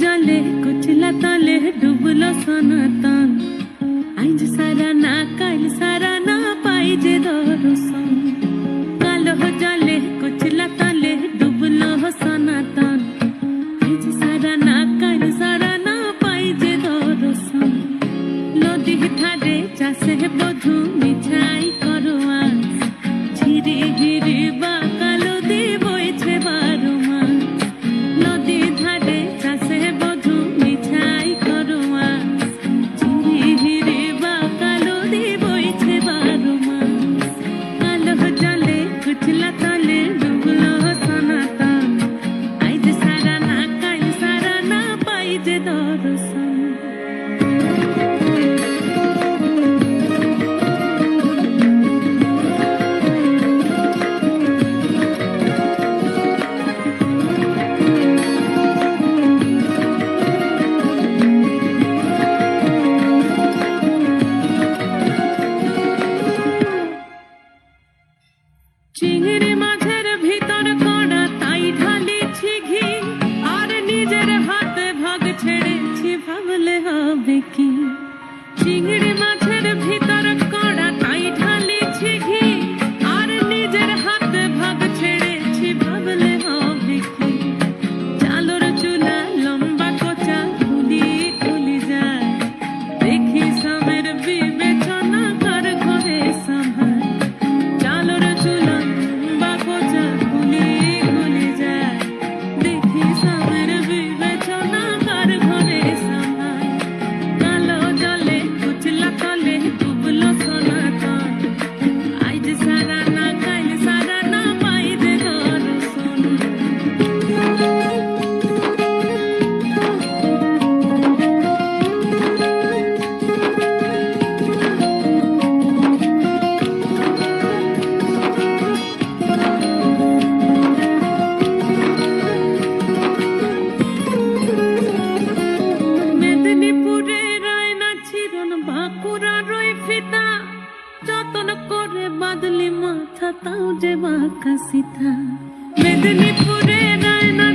जले कुचला तले डुबलो सनातन आज सारा ना काल सारा ना पाइजे दर्शन कालो जले कुचला तले डुबलो सनातन आज सारा ना काल सारा ना पाइजे दर्शन नदी ठारे चासे बधु मिठाई करवा झिरी झिरी बा कालो दी बइछे बारो मास नदी ধারে চাষে বধু মিঠাই করোয়া ঝিরি ঝিরি বা কালো দি বইছে বারো মাস কালো জলে কুচলা তলে ডুবলো সনাতন আইজ সারা না কাল সারা না পাই যে দর্শন চিংড়ি মাছের ভিতর কড়া তাই ঢালিছি ঘি আর নিজের হাতে ভাগ ছেড়েছি ভাবলে হবে কি চিংড়ি মাছের ভিতর কড়া তাই ঢালিছি ঘি আর নিজের হাতে ভাগ ছেড়েছি ভাবলে হবে কি চালোর চুলা লম্বা কোচা খুলি খুলি যায় দেখি স্বামীর বিবেচনা কার ঘরে সামার চালোর চুলা যতন করে বাদলি মাথা তাও যে বাঁকা সিথা মেদিনীপুরে রায়না